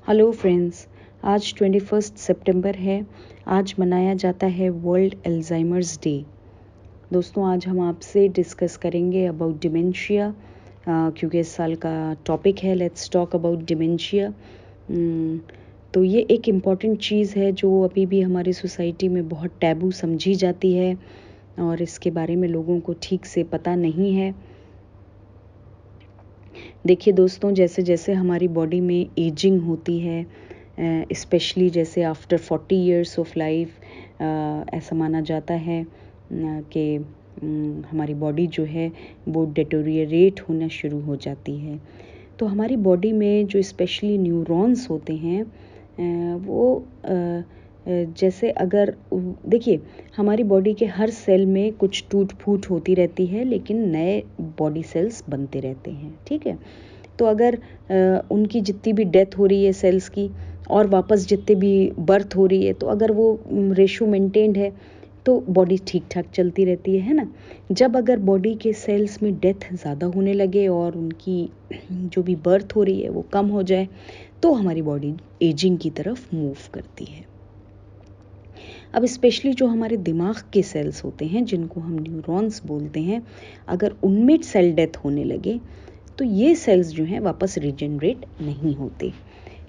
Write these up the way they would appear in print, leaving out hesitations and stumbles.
Hello friends, आज 21 सितंबर है। आज मनाया जाता है वर्ल्ड अल्जाइमर्स डे। दोस्तों, आज हम आपसे डिस्कस करेंगे अबाउट डिमेंशिया, क्योंकि इस साल का टॉपिक है लेट्स टॉक अबाउट डिमेंशिया। तो ये एक इम्पॉर्टेंट चीज़ है जो अभी भी हमारी सोसाइटी में बहुत टैबू समझी जाती है और इसके बारे में लोगों को ठीक से पता नहीं है। देखिए दोस्तों, जैसे जैसे हमारी बॉडी में एजिंग होती है, स्पेशली जैसे आफ्टर 40 इयर्स ऑफ लाइफ, ऐसा माना जाता है कि हमारी बॉडी जो है वो डेटोरिएट होना शुरू हो जाती है। तो हमारी बॉडी में जो स्पेशली न्यूरॉन्स होते हैं वो जैसे अगर देखिए, हमारी बॉडी के हर सेल में कुछ टूट फूट होती रहती है, लेकिन नए बॉडी सेल्स बनते रहते हैं। ठीक है, तो अगर उनकी जितनी भी डेथ हो रही है सेल्स की और वापस जितने भी बर्थ हो रही है, तो अगर वो रेशो मेंटेन्ड है तो बॉडी ठीक ठाक चलती रहती है ना। जब अगर बॉडी के सेल्स में डेथ ज़्यादा होने लगे और उनकी जो भी बर्थ हो रही है वो कम हो जाए, तो हमारी बॉडी एजिंग की तरफ मूव करती है। अब स्पेशली जो हमारे दिमाग के सेल्स होते हैं, जिनको हम न्यूरॉन्स बोलते हैं, अगर उनमें सेल डेथ होने लगे तो ये सेल्स जो हैं वापस रीजनरेट नहीं होते,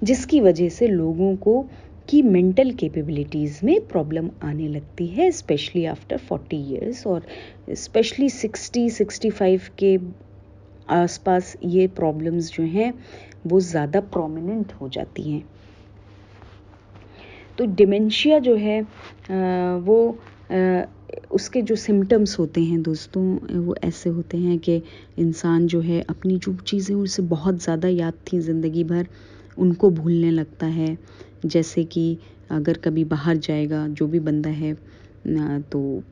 जिसकी वजह से लोगों को की मेंटल कैपेबिलिटीज़ में प्रॉब्लम आने लगती है, स्पेशली आफ्टर 40 इयर्स और स्पेशली 60-65 के आसपास ये प्रॉब्लम्स जो हैं वो ज़्यादा प्रोमिनेंट हो जाती हैं। तो डिमेंशिया जो है वो उसके जो सिम्टम्स होते हैं दोस्तों, वो ऐसे होते हैं कि इंसान जो है अपनी जो चीज़ें उसे बहुत ज़्यादा याद थी ज़िंदगी भर, उनको भूलने लगता है। जैसे कि अगर कभी बाहर जाएगा जो भी बंदा है तो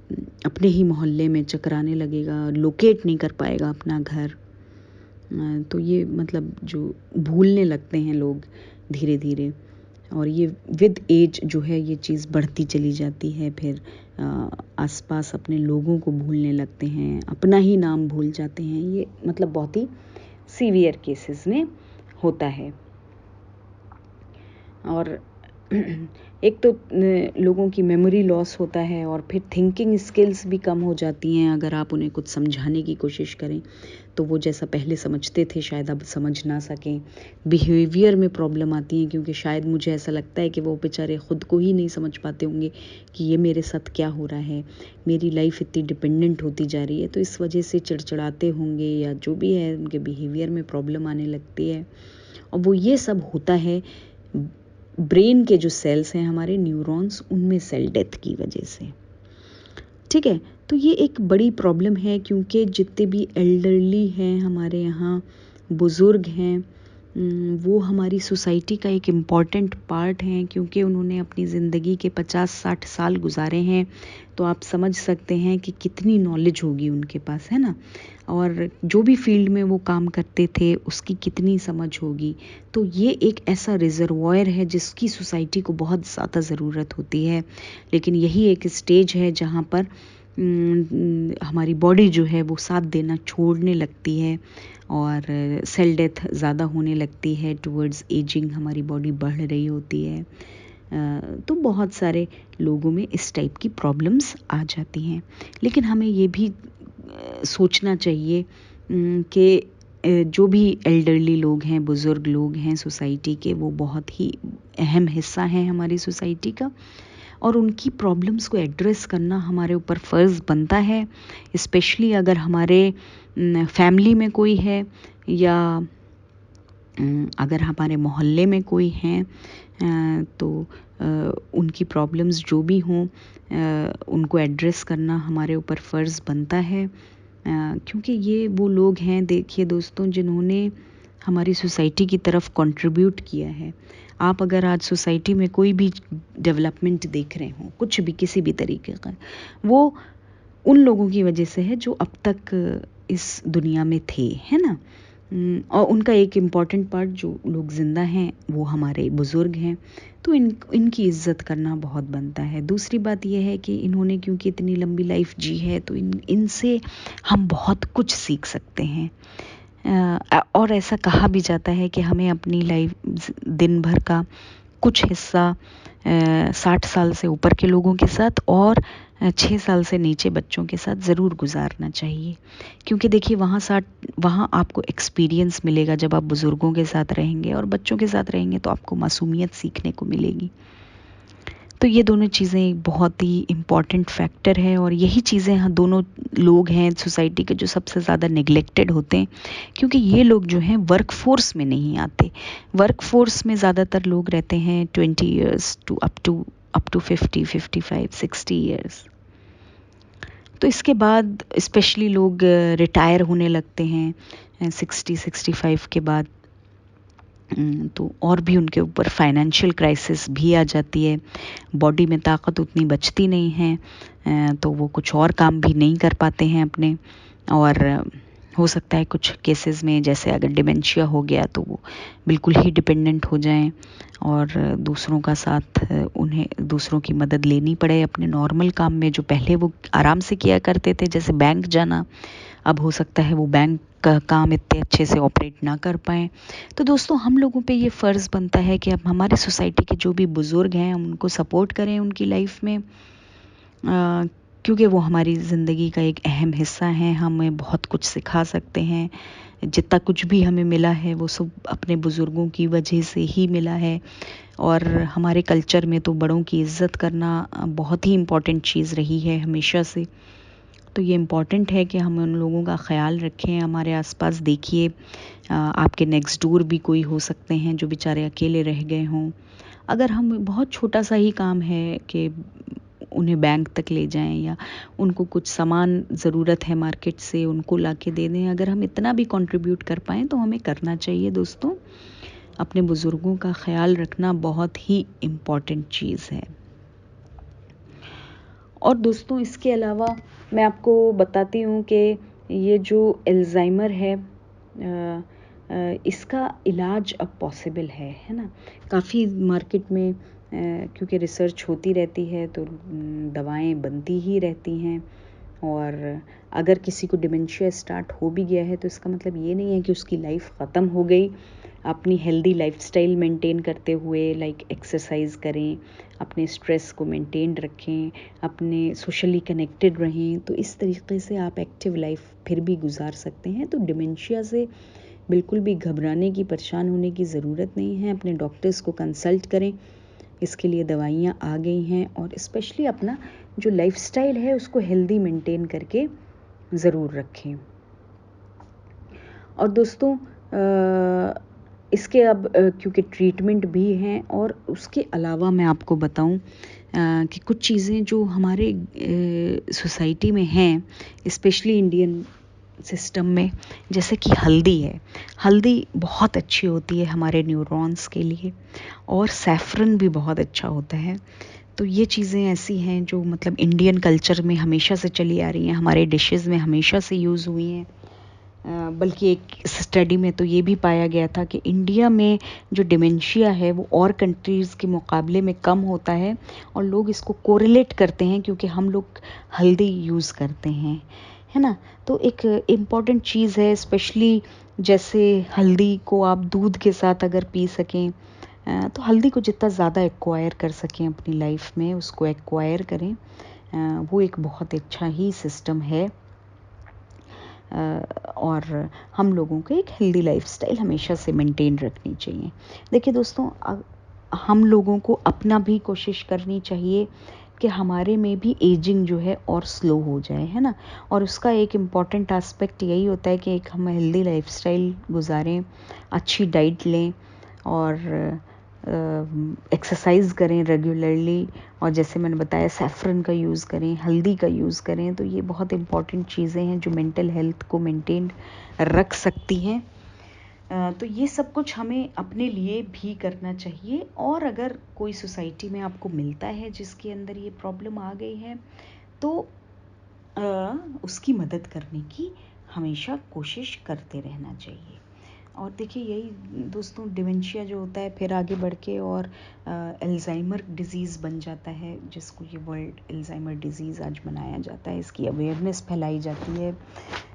अपने ही मोहल्ले में चकराने लगेगा, लोकेट नहीं कर पाएगा अपना घर। तो ये मतलब जो भूलने लगते हैं लोग धीरे धीरे, और ये विद एज जो है ये चीज़ बढ़ती चली जाती है। फिर आसपास अपने लोगों को भूलने लगते हैं, अपना ही नाम भूल जाते हैं। ये मतलब बहुत ही सीवियर केसेस में होता है। और एक तो लोगों की मेमोरी लॉस होता है, और फिर थिंकिंग स्किल्स भी कम हो जाती हैं। अगर आप उन्हें कुछ समझाने की कोशिश करें तो वो जैसा पहले समझते थे शायद अब समझ ना सकें। बिहेवियर में प्रॉब्लम आती है, क्योंकि शायद मुझे ऐसा लगता है कि वो बेचारे ख़ुद को ही नहीं समझ पाते होंगे कि ये मेरे साथ क्या हो रहा है, मेरी लाइफ इतनी डिपेंडेंट होती जा रही है। तो इस वजह से चिड़चिड़ाते होंगे या जो भी है, उनके बिहेवियर में प्रॉब्लम आने लगती है। और वो ये सब होता है ब्रेन के जो सेल्स हैं हमारे न्यूरॉन्स, उनमें सेल डेथ की वजह से। ठीक है, तो ये एक बड़ी प्रॉब्लम है, क्योंकि जितने भी एल्डरली हैं हमारे यहाँ, बुज़ुर्ग हैं, वो हमारी सोसाइटी का एक इम्पॉर्टेंट पार्ट हैं, क्योंकि उन्होंने अपनी ज़िंदगी के 50-60 साल गुजारे हैं। तो आप समझ सकते हैं कि कितनी नॉलेज होगी उनके पास, है ना। और जो भी फील्ड में वो काम करते थे उसकी कितनी समझ होगी। तो ये एक ऐसा रिजर्वॉयर है जिसकी सोसाइटी को बहुत ज़्यादा ज़रूरत होती है। लेकिन यही एक स्टेज है जहाँ पर हमारी बॉडी जो है वो साथ देना छोड़ने लगती है और सेल डेथ ज़्यादा होने लगती है। टुवर्ड्स एजिंग हमारी बॉडी बढ़ रही होती है। तो बहुत सारे लोगों में इस टाइप की प्रॉब्लम्स आ जाती हैं। लेकिन हमें ये भी सोचना चाहिए कि जो भी एल्डरली लोग हैं, बुज़ुर्ग लोग हैं सोसाइटी के, वो बहुत ही अहम हिस्सा हैं हमारी सोसाइटी का, और उनकी प्रॉब्लम्स को एड्रेस करना हमारे ऊपर फ़र्ज़ बनता है। स्पेशली अगर हमारे फैमिली में कोई है, या अगर हमारे मोहल्ले में कोई हैं, तो उनकी प्रॉब्लम्स जो भी हों उनको एड्रेस करना हमारे ऊपर फ़र्ज़ बनता है। क्योंकि ये वो लोग हैं, देखिए दोस्तों, जिन्होंने हमारी सोसाइटी की तरफ कंट्रीब्यूट किया है। आप अगर आज सोसाइटी में कोई भी डेवलपमेंट देख रहे हो, कुछ भी किसी भी तरीके का, वो उन लोगों की वजह से है जो अब तक इस दुनिया में थे, है ना। और उनका एक इम्पॉर्टेंट पार्ट, जो लोग ज़िंदा हैं, वो हमारे बुज़ुर्ग हैं। तो इनकी इज़्ज़त करना बहुत बनता है। दूसरी बात यह है कि इन्होंने क्योंकि इतनी लंबी लाइफ जी है, तो इनसे हम बहुत कुछ सीख सकते हैं। और ऐसा कहा भी जाता है कि हमें अपनी लाइफ दिन भर का कुछ हिस्सा 60 साल से ऊपर के लोगों के साथ और 6 साल से नीचे बच्चों के साथ ज़रूर गुजारना चाहिए, क्योंकि देखिए वहाँ आपको एक्सपीरियंस मिलेगा। जब आप बुज़ुर्गों के साथ रहेंगे और बच्चों के साथ रहेंगे तो आपको मासूमियत सीखने को मिलेगी। तो ये दोनों चीज़ें बहुत ही इम्पॉर्टेंट फैक्टर है, और यही चीज़ें हाँ दोनों लोग हैं सोसाइटी के जो सबसे ज़्यादा नेग्लेक्टेड होते हैं, क्योंकि ये लोग जो हैं वर्क फोर्स में नहीं आते। वर्क फोर्स में ज़्यादातर लोग रहते हैं 20 years to up to 50, 55, 60 years. तो इसके बाद स्पेशली लोग रिटायर होने लगते हैं 60, 65 के बाद। तो और भी उनके ऊपर फाइनेंशियल क्राइसिस भी आ जाती है, बॉडी में ताकत उतनी बचती नहीं है, तो वो कुछ और काम भी नहीं कर पाते हैं अपने। और हो सकता है कुछ केसेस में, जैसे अगर डिमेंशिया हो गया तो वो बिल्कुल ही डिपेंडेंट हो जाएं और दूसरों का साथ, उन्हें दूसरों की मदद लेनी पड़े अपने नॉर्मल काम में जो पहले वो आराम से किया करते थे, जैसे बैंक जाना। अब हो सकता है वो बैंक का काम इतने अच्छे से ऑपरेट ना कर पाएँ। तो दोस्तों, हम लोगों पे ये फ़र्ज़ बनता है कि अब हमारे सोसाइटी के जो भी बुज़ुर्ग हैं हम उनको सपोर्ट करें उनकी लाइफ में, क्योंकि वो हमारी ज़िंदगी का एक अहम हिस्सा है। हमें बहुत कुछ सिखा सकते हैं। जितना कुछ भी हमें मिला है वो सब अपने बुज़ुर्गों की वजह से ही मिला है। और हमारे कल्चर में तो बड़ों की इज़्ज़त करना बहुत ही इम्पॉर्टेंट चीज़ रही है हमेशा से। तो ये इम्पॉर्टेंट है कि हम उन लोगों का ख़्याल रखें। हमारे आसपास देखिए, आपके नेक्स्ट डोर भी कोई हो सकते हैं जो बेचारे अकेले रह गए हों। अगर हम बहुत छोटा सा ही काम है कि उन्हें बैंक तक ले जाएं या उनको कुछ सामान ज़रूरत है मार्केट से, उनको ला के दे दें, अगर हम इतना भी कंट्रीब्यूट कर पाएँ तो हमें करना चाहिए दोस्तों। अपने बुज़ुर्गों का ख़्याल रखना बहुत ही इम्पॉर्टेंट चीज़ है। और दोस्तों, इसके अलावा मैं आपको बताती हूँ कि ये जो अल्ज़ाइमर है, इसका इलाज अब पॉसिबल है ना। काफ़ी मार्केट में क्योंकि रिसर्च होती रहती है तो दवाएं बनती ही रहती हैं। और अगर किसी को डिमेंशिया स्टार्ट हो भी गया है तो इसका मतलब ये नहीं है कि उसकी लाइफ ख़त्म हो गई। अपनी हेल्दी लाइफस्टाइल मेंटेन करते हुए, लाइक एक्सरसाइज करें, अपने स्ट्रेस को मेंटेन रखें, अपने सोशली कनेक्टेड रहें, तो इस तरीके से आप एक्टिव लाइफ फिर भी गुजार सकते हैं। तो डिमेंशिया से बिल्कुल भी घबराने की, परेशान होने की ज़रूरत नहीं है। अपने डॉक्टर्स को कंसल्ट करें, इसके लिए दवाइयाँ आ गई हैं। और स्पेशली अपना जो लाइफस्टाइल है उसको हेल्दी मेंटेन करके ज़रूर रखें। और दोस्तों, इसके अब क्योंकि ट्रीटमेंट भी हैं, और उसके अलावा मैं आपको बताऊं कि कुछ चीज़ें जो हमारे सोसाइटी में हैं, स्पेशली इंडियन सिस्टम में, जैसे कि हल्दी है। हल्दी बहुत अच्छी होती है हमारे न्यूरॉन्स के लिए, और सैफरन भी बहुत अच्छा होता है। तो ये चीज़ें ऐसी हैं जो मतलब इंडियन कल्चर में हमेशा से चली आ रही हैं, हमारे डिशेस में हमेशा से यूज़ हुई हैं। बल्कि एक स्टडी में तो ये भी पाया गया था कि इंडिया में जो डिमेंशिया है वो और कंट्रीज़ के मुकाबले में कम होता है, और लोग इसको कोरिलेट करते हैं क्योंकि हम लोग हल्दी यूज़ करते हैं, है ना। तो एक इम्पॉर्टेंट चीज़ है, स्पेशली जैसे हल्दी को आप दूध के साथ अगर पी सकें, तो हल्दी को जितना ज़्यादा एक्वायर कर सकें अपनी लाइफ में उसको एक्वायर करें। वो एक बहुत अच्छा ही सिस्टम है। और हम लोगों को एक हेल्दी लाइफस्टाइल हमेशा से मेंटेन रखनी चाहिए। देखिए दोस्तों, हम लोगों को अपना भी कोशिश करनी चाहिए कि हमारे में भी एजिंग जो है और स्लो हो जाए, है ना। और उसका एक इम्पॉर्टेंट एस्पेक्ट यही होता है कि एक हम हेल्दी लाइफस्टाइल गुजारें, अच्छी डाइट लें, और एक्सरसाइज करें रेगुलरली, और जैसे मैंने बताया सैफरन का यूज़ करें, हल्दी का यूज़ करें। तो ये बहुत इम्पॉर्टेंट चीज़ें हैं जो मेंटल हेल्थ को मेंटेन रख सकती हैं। तो ये सब कुछ हमें अपने लिए भी करना चाहिए। और अगर कोई सोसाइटी में आपको मिलता है जिसके अंदर ये प्रॉब्लम आ गई है, तो उसकी मदद करने की हमेशा कोशिश करते रहना चाहिए। और देखिए, यही दोस्तों, डिमेंशिया जो होता है फिर आगे बढ़ के और अल्जाइमर डिज़ीज़ बन जाता है, जिसको ये वर्ल्ड अल्जाइमर डिज़ीज़ आज मनाया जाता है। इसकी अवेयरनेस फैलाई जाती है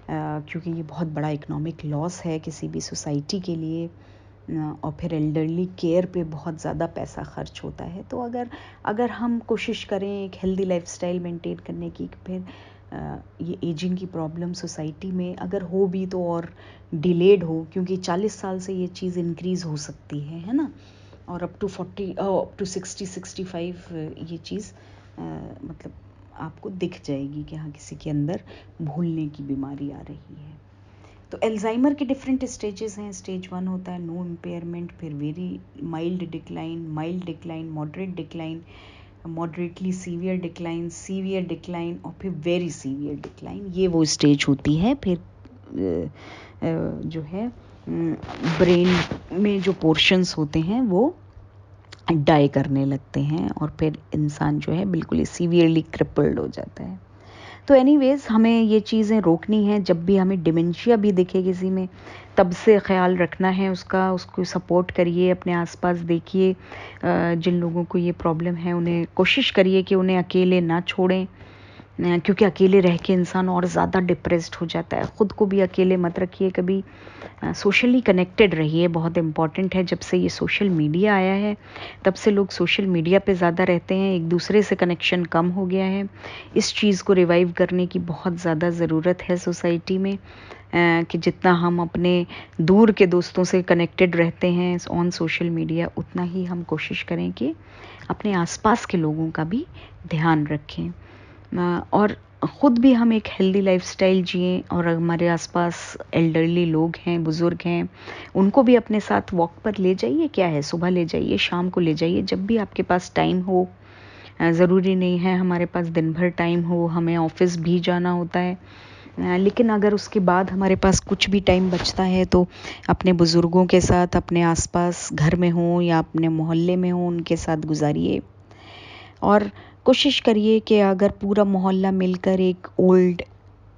क्योंकि ये बहुत बड़ा इकोनॉमिक लॉस है किसी भी सोसाइटी के लिए। और फिर एल्डरली केयर पे बहुत ज़्यादा पैसा खर्च होता है। तो अगर हम कोशिश करें एक हेल्दी लाइफस्टाइल मेंटेन करने की, फिर ये एजिंग की प्रॉब्लम सोसाइटी में अगर हो भी तो और डिलेड हो, क्योंकि 40 साल से ये चीज़ इंक्रीज़ हो सकती है ना, और अप टू 60-65 ये चीज़ मतलब आपको दिख जाएगी कि हाँ किसी के अंदर भूलने की बीमारी आ रही है। तो एल्जाइमर के डिफरेंट स्टेजेस हैं। स्टेज 1 होता है नो इम्पेयरमेंट, फिर very mild decline, moderate decline, moderately severe decline और फिर वेरी सीवियर डिक्लाइन। ये वो स्टेज होती है। फिर जो है ब्रेन में जो पोर्शंस होते हैं वो डाई करने लगते हैं और फिर इंसान जो है बिल्कुल ही सीवियरली क्रिपल्ड हो जाता है। तो एनीवेज हमें ये चीज़ें रोकनी है। जब भी हमें डिमेंशिया भी दिखे किसी में, तब से ख्याल रखना है उसको सपोर्ट करिए, अपने आसपास देखिए जिन लोगों को ये प्रॉब्लम है उन्हें कोशिश करिए कि उन्हें अकेले ना छोड़ें, क्योंकि अकेले रह के इंसान और ज़्यादा डिप्रेस्ड हो जाता है। ख़ुद को भी अकेले मत रखिए कभी, सोशली कनेक्टेड रहिए, बहुत इम्पॉर्टेंट है। जब से ये सोशल मीडिया आया है तब से लोग सोशल मीडिया पे ज़्यादा रहते हैं, एक दूसरे से कनेक्शन कम हो गया है। इस चीज़ को रिवाइव करने की बहुत ज़्यादा ज़रूरत है सोसाइटी में, कि जितना हम अपने दूर के दोस्तों से कनेक्टेड रहते हैं ऑन सोशल मीडिया, उतना ही हम कोशिश करें कि अपने आसपास के लोगों का भी ध्यान रखें और ख़ुद भी हम एक हेल्दी लाइफस्टाइल जिएं। और हमारे आसपास एल्डरली लोग हैं, बुज़ुर्ग हैं, उनको भी अपने साथ वॉक पर ले जाइए। क्या है, सुबह ले जाइए, शाम को ले जाइए, जब भी आपके पास टाइम हो। ज़रूरी नहीं है हमारे पास दिन भर टाइम हो, हमें ऑफिस भी जाना होता है, लेकिन अगर उसके बाद हमारे पास कुछ भी टाइम बचता है तो अपने बुज़ुर्गों के साथ अपने आसपास घर में हो या अपने मोहल्ले में हो, उनके साथ गुजारिए। और कोशिश करिए कि अगर पूरा मोहल्ला मिलकर एक ओल्ड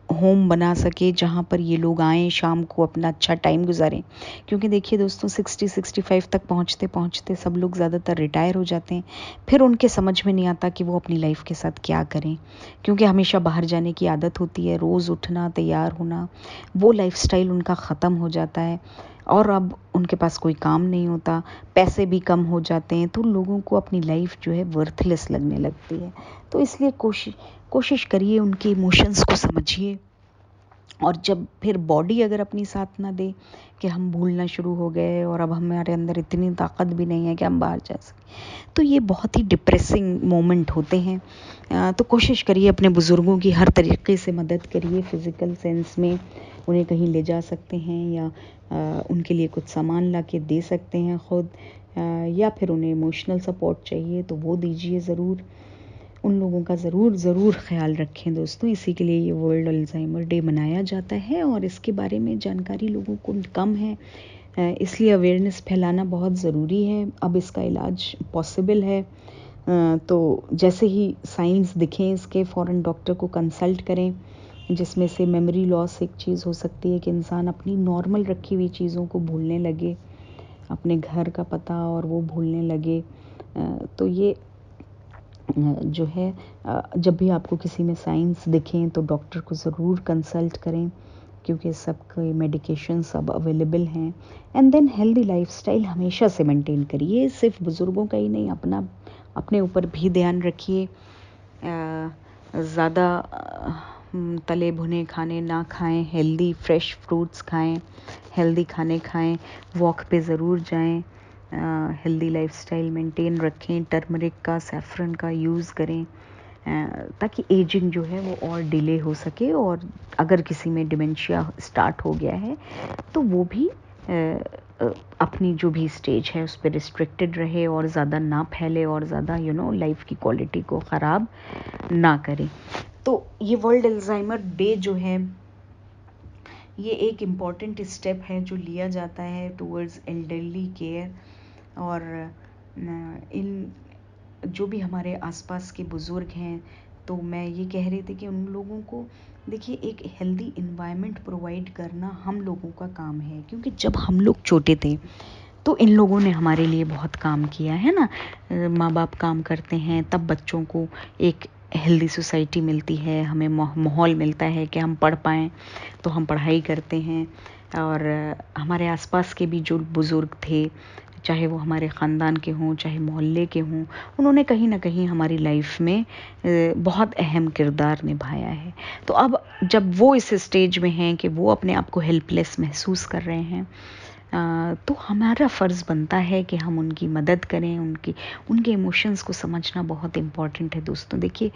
होम बना सके जहाँ पर ये लोग आएँ, शाम को अपना अच्छा टाइम गुजारें। क्योंकि देखिए दोस्तों, 60-65 तक पहुँचते पहुँचते सब लोग ज़्यादातर रिटायर हो जाते हैं। फिर उनके समझ में नहीं आता कि वो अपनी लाइफ के साथ क्या करें, क्योंकि हमेशा बाहर जाने की आदत होती है, रोज़ उठना, तैयार होना, वो लाइफस्टाइल उनका ख़त्म हो जाता है और अब उनके पास कोई काम नहीं होता, पैसे भी कम हो जाते हैं, तो लोगों को अपनी लाइफ जो है वर्थलेस लगने लगती है। तो इसलिए कोशिश करिए उनके इमोशंस को समझिए। और जब फिर बॉडी अगर अपनी साथ ना दे कि हम भूलना शुरू हो गए और अब हमारे अंदर इतनी ताकत भी नहीं है कि हम बाहर जा सकें, तो ये बहुत ही डिप्रेसिंग मोमेंट होते हैं। तो कोशिश करिए अपने बुज़ुर्गों की हर तरीके से मदद करिए, फ़िज़िकल सेंस में उन्हें कहीं ले जा सकते हैं या उनके लिए कुछ सामान ला के दे सकते हैं ख़ुद, या फिर उन्हें इमोशनल सपोर्ट चाहिए तो वो दीजिए ज़रूर। उन लोगों का ज़रूर ख़्याल रखें दोस्तों। इसी के लिए ये वर्ल्ड अल्ज़ाइमर डे मनाया जाता है और इसके बारे में जानकारी लोगों को कम है, इसलिए अवेयरनेस फैलाना बहुत ज़रूरी है। अब इसका इलाज पॉसिबल है, तो जैसे ही साइंस दिखें इसके फ़ौरन डॉक्टर को कंसल्ट करें। जिसमें से मेमोरी लॉस एक चीज़ हो सकती है कि इंसान अपनी नॉर्मल रखी हुई चीज़ों को भूलने लगे, अपने घर का पता और वो भूलने लगे। तो ये जो है, जब भी आपको किसी में साइंस दिखें तो डॉक्टर को ज़रूर कंसल्ट करें, क्योंकि सबके मेडिकेशन सब अवेलेबल हैं। एंड देन हेल्दी लाइफस्टाइल हमेशा से मेंटेन करिए, सिर्फ बुज़ुर्गों का ही नहीं, अपने ऊपर भी ध्यान रखिए। ज़्यादा तले भुने खाने ना खाएं, हेल्दी फ्रेश फ्रूट्स खाएं, हेल्दी खाने खाएं, वॉक पे ज़रूर जाएं, हेल्दी लाइफस्टाइल मेंटेन रखें, टर्मरिक का, सैफ़रन का यूज़ करें, ताकि एजिंग जो है वो और डिले हो सके। और अगर किसी में डिमेंशिया स्टार्ट हो गया है तो वो भी अपनी जो भी स्टेज है उस पर रिस्ट्रिक्टेड रहे और ज़्यादा ना फैले और ज़्यादा लाइफ की क्वालिटी को ख़राब ना करे। तो ये वर्ल्ड अल्ज़ाइमर डे जो है ये एक इम्पॉर्टेंट स्टेप है जो लिया जाता है टूवर्ड्स एल्डरली केयर। और इन जो भी हमारे आसपास के बुज़ुर्ग हैं, तो मैं ये कह रही थी कि उन लोगों को देखिए एक हेल्दी इन्वायरमेंट प्रोवाइड करना हम लोगों का काम है, क्योंकि जब हम लोग छोटे थे तो इन लोगों ने हमारे लिए बहुत काम किया है ना। माँ बाप काम करते हैं तब बच्चों को एक हेल्दी सोसाइटी मिलती है, हमें माहौल मिलता है कि हम पढ़ पाएँ, तो हम पढ़ाई करते हैं। और हमारे आसपास के भी जो बुज़ुर्ग थे, चाहे वो हमारे ख़ानदान के हों, चाहे मोहल्ले के हों, उन्होंने कहीं न कहीं हमारी लाइफ में बहुत अहम किरदार निभाया है। तो अब जब वो इस स्टेज में हैं कि वो अपने आप को हेल्पलेस महसूस कर रहे हैं, तो हमारा फ़र्ज़ बनता है कि हम उनकी मदद करें। उनके इमोशंस को समझना बहुत इम्पॉर्टेंट है दोस्तों। देखिए,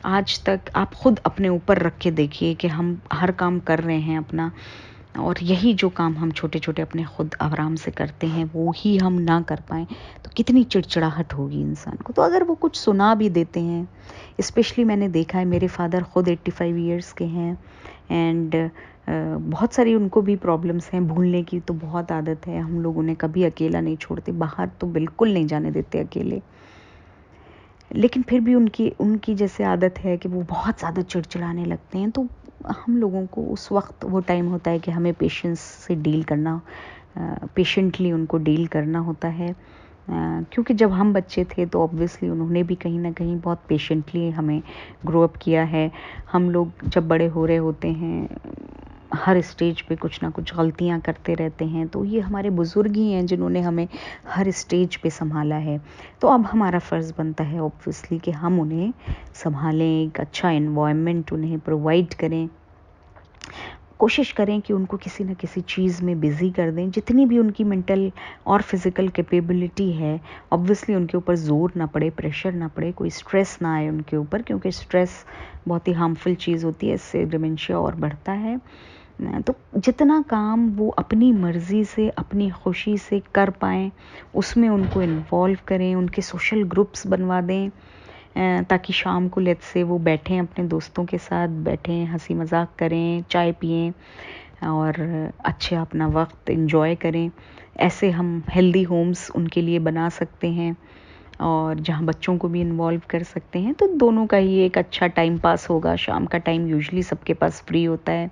आज तक आप ख़ुद अपने ऊपर रख के देखिए कि हम हर काम कर रहे हैं अपना, और यही जो काम हम छोटे-छोटे अपने खुद आराम से करते हैं, वो ही हम ना कर पाएँ, तो कितनी चिड़चिड़ाहट होगी इंसान को। तो अगर वो कुछ सुना भी देते हैं, स्पेशली मैंने देखा है, मेरे फादर खुद 85 ईयर्स के हैं, एंड बहुत सारी उनको भी प्रॉब्लम्स हैं, भूलने की तो बहुत आदत है। हम लोग उन्हें कभी अकेला नहीं छोड़ते, बाहर तो बिल्कुल नहीं जाने देते अकेले। लेकिन फिर भी उनकी जैसे आदत है कि वो बहुत ज़्यादा चिड़चिड़ाने लगते हैं। तो हम लोगों को उस वक्त वो टाइम होता है कि हमें पेशेंस से डील करना, पेशेंटली उनको डील करना होता है। क्योंकि जब हम बच्चे थे तो ऑब्वियसली उन्होंने भी कहीं ना कहीं बहुत पेशेंटली हमें ग्रो अप किया है। हम लोग जब बड़े हो रहे होते हैं, हर स्टेज पे कुछ ना कुछ गलतियां करते रहते हैं, तो ये हमारे बुज़ुर्ग ही हैं जिन्होंने हमें हर स्टेज पे संभाला है। तो अब हमारा फ़र्ज़ बनता है ऑब्वियसली कि हम उन्हें संभालें, एक अच्छा एनवायरनमेंट उन्हें प्रोवाइड करें, कोशिश करें कि उनको किसी न किसी चीज़ में बिज़ी कर दें। जितनी भी उनकी मेंटल और फिज़िकल कैपेबिलिटी है, ऑब्वियसली उनके ऊपर ज़ोर ना पड़े, प्रेशर ना पड़े, कोई स्ट्रेस ना आए उनके ऊपर, क्योंकि स्ट्रेस बहुत ही हार्मफुल चीज़ होती है, इससे डिमेंशिया और बढ़ता है। तो जितना काम वो अपनी मर्ज़ी से, अपनी खुशी से कर पाएँ, उसमें उनको इन्वॉल्व करें, उनके सोशल ग्रुप्स बनवा दें, ताकि शाम को लेट्स से वो बैठें, अपने दोस्तों के साथ बैठें, हंसी मजाक करें, चाय पिएं और अच्छे अपना वक्त एंजॉय करें। ऐसे हम हेल्दी होम्स उनके लिए बना सकते हैं, और जहाँ बच्चों को भी इन्वॉल्व कर सकते हैं, तो दोनों का ही एक अच्छा टाइम पास होगा। शाम का टाइम यूजुअली सबके पास फ्री होता है,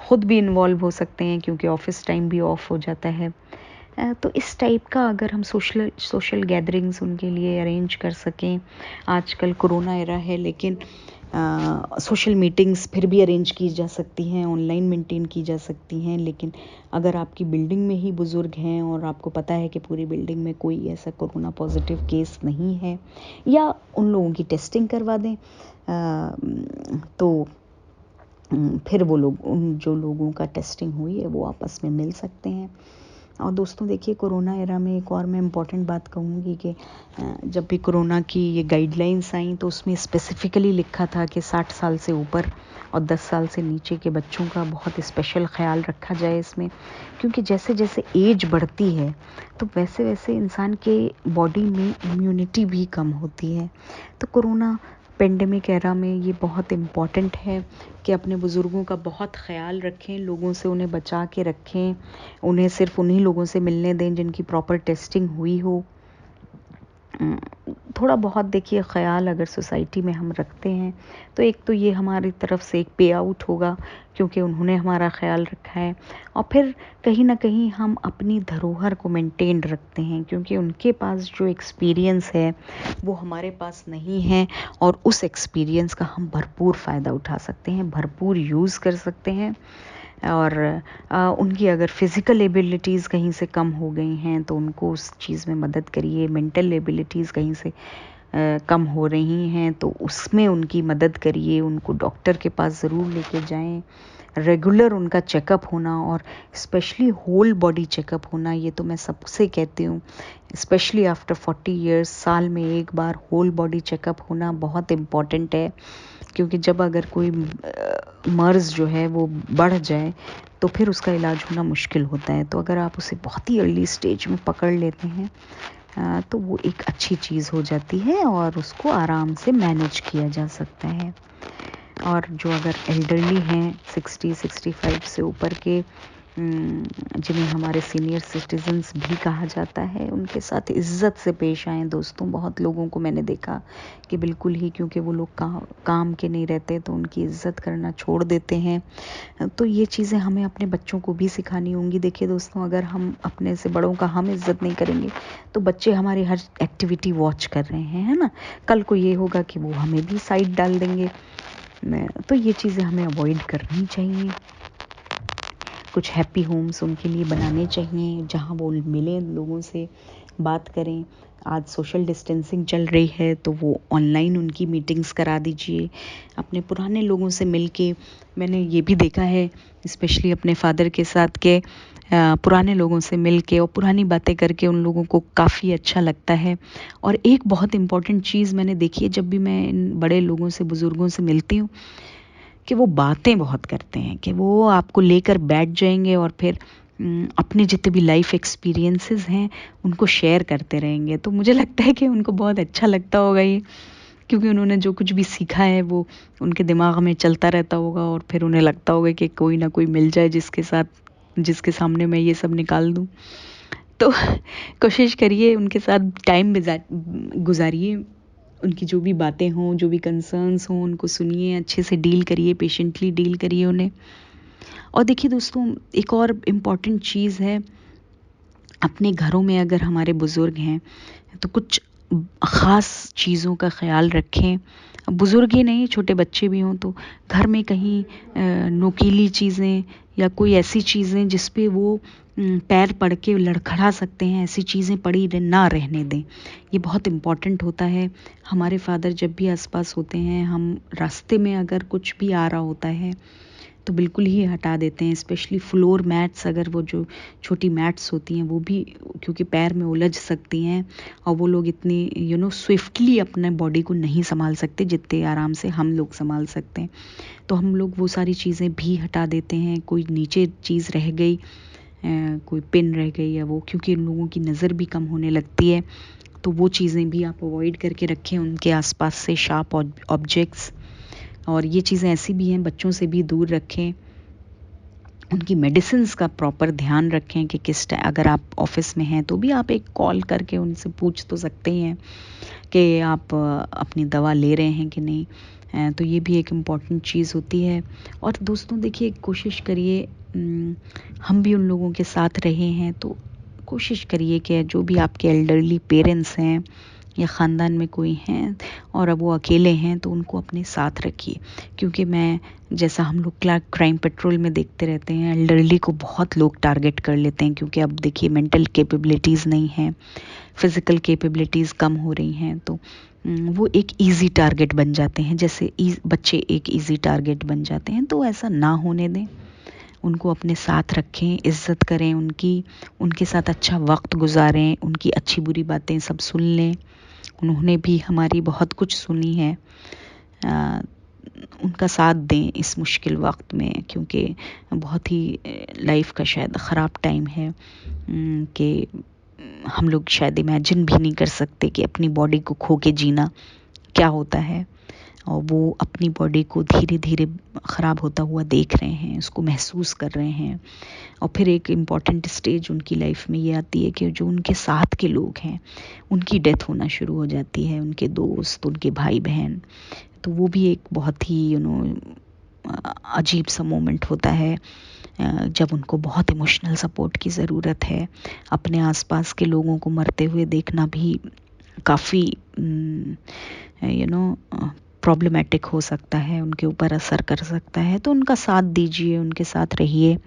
ख़ुद भी इन्वॉल्व हो सकते हैं क्योंकि ऑफिस टाइम भी ऑफ हो जाता है। तो इस टाइप का अगर हम सोशल गैदरिंग्स उनके लिए अरेंज कर सकें, आजकल कोरोना एरा है, लेकिन सोशल मीटिंग्स फिर भी अरेंज की जा सकती हैं, ऑनलाइन मेंटेन की जा सकती हैं। लेकिन अगर आपकी बिल्डिंग में ही बुज़ुर्ग हैं और आपको पता है कि पूरी बिल्डिंग में कोई ऐसा कोरोना पॉजिटिव केस नहीं है, या उन लोगों की टेस्टिंग करवा दें, तो फिर वो लोग, उन जो लोगों का टेस्टिंग हुई है, वो आपस में मिल सकते हैं। और दोस्तों देखिए, कोरोना एरा में एक और मैं इम्पॉर्टेंट बात कहूँगी कि जब भी कोरोना की ये गाइडलाइंस आई, तो उसमें स्पेसिफ़िकली लिखा था कि 60 साल से ऊपर और 10 साल से नीचे के बच्चों का बहुत स्पेशल ख्याल रखा जाए इसमें, क्योंकि जैसे जैसे एज बढ़ती है तो वैसे वैसे इंसान के बॉडी में इम्यूनिटी भी कम होती है। तो कोरोना पेंडेमिक एरा में ये बहुत इम्पॉर्टेंट है कि अपने बुज़ुर्गों का बहुत ख़्याल रखें, लोगों से उन्हें बचा के रखें, उन्हें सिर्फ उन्हीं लोगों से मिलने दें जिनकी प्रॉपर टेस्टिंग हुई हो। थोड़ा बहुत देखिए ख़्याल अगर सोसाइटी में हम रखते हैं, तो एक तो ये हमारी तरफ से एक पे आउट होगा क्योंकि उन्होंने हमारा ख़्याल रखा है, और फिर कहीं ना कहीं हम अपनी धरोहर को मेंटेन रखते हैं, क्योंकि उनके पास जो एक्सपीरियंस है वो हमारे पास नहीं है, और उस एक्सपीरियंस का हम भरपूर फ़ायदा उठा सकते हैं, भरपूर यूज़ कर सकते हैं। और उनकी अगर फ़िज़िकल एबिलिटीज़ कहीं से कम हो गई हैं तो उनको उस चीज़ में मदद करिए। मेंटल एबिलिटीज़ कहीं से कम हो रही हैं तो उसमें उनकी मदद करिए, उनको डॉक्टर के पास ज़रूर लेके जाएं। रेगुलर उनका चेकअप होना, और स्पेशली होल बॉडी चेकअप होना, ये तो मैं सबसे कहती हूँ, स्पेशली आफ्टर 40 इयर्स, साल में एक बार होल बॉडी चेकअप होना बहुत इम्पॉर्टेंट है। क्योंकि जब अगर कोई मर्ज़ जो है वो बढ़ जाए तो फिर उसका इलाज होना मुश्किल होता है। तो अगर आप उसे बहुत ही अर्ली स्टेज में पकड़ लेते हैं तो वो एक अच्छी चीज़ हो जाती है और उसको आराम से मैनेज किया जा सकता है। और जो अगर एल्डरली हैं 60-65 से ऊपर के, जिन्हें हमारे सीनियर सिटीजन्स भी कहा जाता है, उनके साथ इज़्ज़त से पेश आएँ दोस्तों। बहुत लोगों को मैंने देखा कि बिल्कुल ही, क्योंकि वो लोग काम के नहीं रहते तो उनकी इज़्ज़त करना छोड़ देते हैं। तो ये चीज़ें हमें अपने बच्चों को भी सिखानी होंगी। देखिए दोस्तों, अगर हम अपने से बड़ों का हम इज़्ज़त नहीं करेंगे तो बच्चे हमारी हर एक्टिविटी वॉच कर रहे हैं, है ना। कल को ये होगा कि वो हमें भी साइड डाल देंगे। तो ये चीज़ें हमें अवॉइड करनी चाहिए। कुछ हैप्पी होम्स उनके लिए बनाने चाहिए जहाँ वो मिलें, लोगों से बात करें। आज सोशल डिस्टेंसिंग चल रही है तो वो ऑनलाइन उनकी मीटिंग्स करा दीजिए। अपने पुराने लोगों से मिलके, मैंने ये भी देखा है स्पेशली अपने फादर के साथ के पुराने लोगों से मिलके और पुरानी बातें करके उन लोगों को काफ़ी अच्छा लगता है। और एक बहुत इम्पॉर्टेंट चीज़ मैंने देखी है, जब भी मैं इन बड़े लोगों से, बुज़ुर्गों से मिलती हूँ, कि वो बातें बहुत करते हैं, कि वो आपको लेकर बैठ जाएंगे और फिर अपने जितने भी लाइफ एक्सपीरियंसेस हैं उनको शेयर करते रहेंगे। तो मुझे लगता है कि उनको बहुत अच्छा लगता होगा ये, क्योंकि उन्होंने जो कुछ भी सीखा है वो उनके दिमाग में चलता रहता होगा और फिर उन्हें लगता होगा कि कोई ना कोई मिल जाए जिसके सामने मैं ये सब निकाल दूँ। तो कोशिश करिए उनके साथ टाइम गुजारिए। उनकी जो भी बातें हों, जो भी कंसर्न्स हों, उनको सुनिए, अच्छे से डील करिए, पेशेंटली डील करिए उन्हें। और देखिए दोस्तों, एक और इम्पॉर्टेंट चीज़ है, अपने घरों में अगर हमारे बुज़ुर्ग हैं तो कुछ ख़ास चीज़ों का ख़्याल रखें। बुज़ुर्ग ही नहीं, छोटे बच्चे भी हों तो घर में कहीं नोकीली चीज़ें या कोई ऐसी चीज़ें जिस पे वो पैर पड़ के लड़खड़ा सकते हैं, ऐसी चीज़ें पड़ी ना रहने दें। ये बहुत इम्पॉर्टेंट होता है। हमारे फादर जब भी आसपास होते हैं, हम रास्ते में अगर कुछ भी आ रहा होता है तो बिल्कुल ही हटा देते हैं। स्पेशली फ्लोर मैट्स, अगर वो जो छोटी मैट्स होती हैं वो भी, क्योंकि पैर में उलझ सकती हैं और वो लोग इतनी स्विफ्टली अपने बॉडी को नहीं संभाल सकते जितने आराम से हम लोग संभाल सकते हैं। तो हम लोग वो सारी चीज़ें भी हटा देते हैं। कोई नीचे चीज़ रह गई, कोई पिन रह गई या वो, क्योंकि उन लोगों की नज़र भी कम होने लगती है, तो वो चीज़ें भी आप अवॉइड करके रखें उनके आसपास से, शार्प ऑब्जेक्ट्स। और ये चीज़ें ऐसी भी हैं, बच्चों से भी दूर रखें। उनकी मेडिसिन्स का प्रॉपर ध्यान रखें कि किस टाइम, अगर आप ऑफिस में हैं तो भी आप एक कॉल करके उनसे पूछ तो सकते ही हैं कि आप अपनी दवा ले रहे हैं कि नहीं। तो ये भी एक इम्पॉर्टेंट चीज़ होती है। और दोस्तों देखिए, कोशिश करिए, हम भी उन लोगों के साथ रहे हैं तो कोशिश करिए कि जो भी आपके एल्डरली पेरेंट्स हैं या ख़ानदान में कोई हैं और अब वो अकेले हैं तो उनको अपने साथ रखिए। क्योंकि जैसा हम लोग क्राइम पेट्रोल में देखते रहते हैं, एल्डरली को बहुत लोग टारगेट कर लेते हैं, क्योंकि अब देखिए मेंटल कैपेबिलिटीज़ नहीं हैं, फिज़िकल कैपेबिलिटीज़ कम हो रही हैं, तो वो एक इजी टारगेट बन जाते हैं, जैसे बच्चे एक इजी टारगेट बन जाते हैं। तो ऐसा ना होने दें, उनको अपने साथ रखें, इज़्ज़त करें उनकी, उनके साथ अच्छा वक्त गुजारें, उनकी अच्छी बुरी बातें सब सुन लें। उन्होंने भी हमारी बहुत कुछ सुनी है। उनका साथ दें इस मुश्किल वक्त में, क्योंकि बहुत ही लाइफ का शायद ख़राब टाइम है कि हम लोग शायद इमेजिन भी नहीं कर सकते कि अपनी बॉडी को खो के जीना क्या होता है। और वो अपनी बॉडी को धीरे धीरे ख़राब होता हुआ देख रहे हैं, उसको महसूस कर रहे हैं। और फिर एक इम्पॉर्टेंट स्टेज उनकी लाइफ में ये आती है कि जो उनके साथ के लोग हैं उनकी डेथ होना शुरू हो जाती है, उनके दोस्त, उनके भाई बहन। तो वो भी एक बहुत ही अजीब सा मोमेंट होता है, जब उनको बहुत इमोशनल सपोर्ट की ज़रूरत है। अपने आसपास के लोगों को मरते हुए देखना भी काफ़ी प्रॉब्लमेटिक हो सकता है, उनके ऊपर असर कर सकता है। तो उनका साथ दीजिए, उनके साथ रहिए,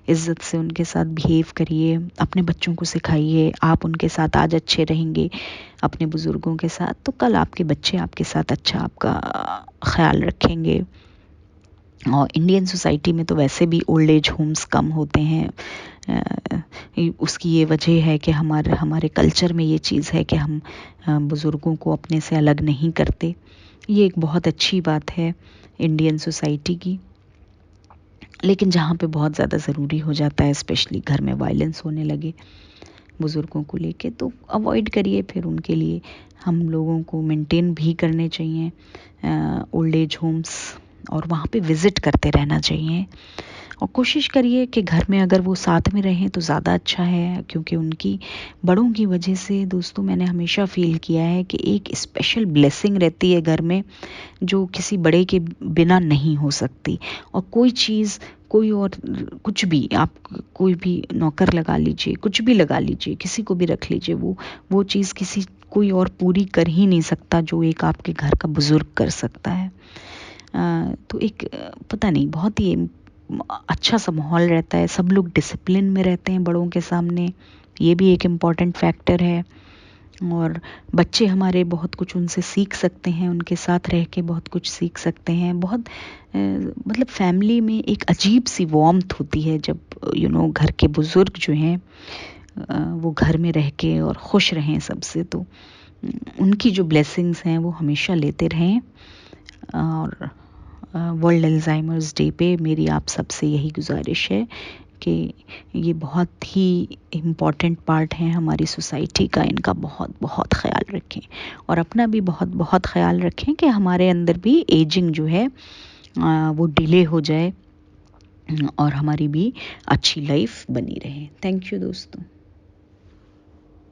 इज़्ज़त से उनके साथ बिहेव करिए, अपने बच्चों को सिखाइए। आप उनके साथ आज अच्छे रहेंगे अपने बुज़ुर्गों के साथ, तो कल आपके बच्चे आपके साथ अच्छा आपका ख्याल रखेंगे। और इंडियन सोसाइटी में तो वैसे भी ओल्ड एज होम्स कम होते हैं। उसकी ये वजह है कि हमारे कल्चर में ये चीज़ है कि हम बुज़ुर्गों को अपने से अलग नहीं करते। ये एक बहुत अच्छी बात है इंडियन सोसाइटी की। लेकिन जहाँ पे बहुत ज़्यादा ज़रूरी हो जाता है, स्पेशली घर में वायलेंस होने लगे बुज़ुर्गों को लेके, तो अवॉइड करिए। फिर उनके लिए हम लोगों को मेंटेन भी करने चाहिए ओल्ड एज होम्स, और वहाँ पे विज़िट करते रहना चाहिए। और कोशिश करिए कि घर में अगर वो साथ में रहें तो ज़्यादा अच्छा है, क्योंकि उनकी बड़ों की वजह से दोस्तों मैंने हमेशा फील किया है कि एक स्पेशल ब्लेसिंग रहती है घर में, जो किसी बड़े के बिना नहीं हो सकती। और कोई चीज़, कोई और कुछ भी, आप कोई भी नौकर लगा लीजिए, कुछ भी लगा लीजिए, किसी को भी रख लीजिए, वो चीज़ किसी कोई और पूरी कर ही नहीं सकता जो एक आपके घर का बुज़ुर्ग कर सकता है। तो एक पता नहीं, बहुत ही अच्छा सा माहौल रहता है, सब लोग डिसिप्लिन में रहते हैं बड़ों के सामने, ये भी एक इम्पॉर्टेंट फैक्टर है। और बच्चे हमारे बहुत कुछ उनसे सीख सकते हैं, उनके साथ रह के बहुत कुछ सीख सकते हैं। बहुत मतलब फैमिली में एक अजीब सी वार्मथ होती है जब घर के बुज़ुर्ग जो हैं वो घर में रह के और खुश रहें सबसे, तो उनकी जो ब्लेसिंग्स हैं वो हमेशा लेते रहें। और वर्ल्ड अल्जाइमर्स डे पे मेरी आप सबसे यही गुजारिश है कि ये बहुत ही इम्पॉर्टेंट पार्ट है हमारी सोसाइटी का, इनका बहुत बहुत ख्याल रखें और अपना भी बहुत बहुत ख्याल रखें कि हमारे अंदर भी एजिंग जो है वो डिले हो जाए और हमारी भी अच्छी लाइफ बनी रहे। थैंक यू दोस्तों।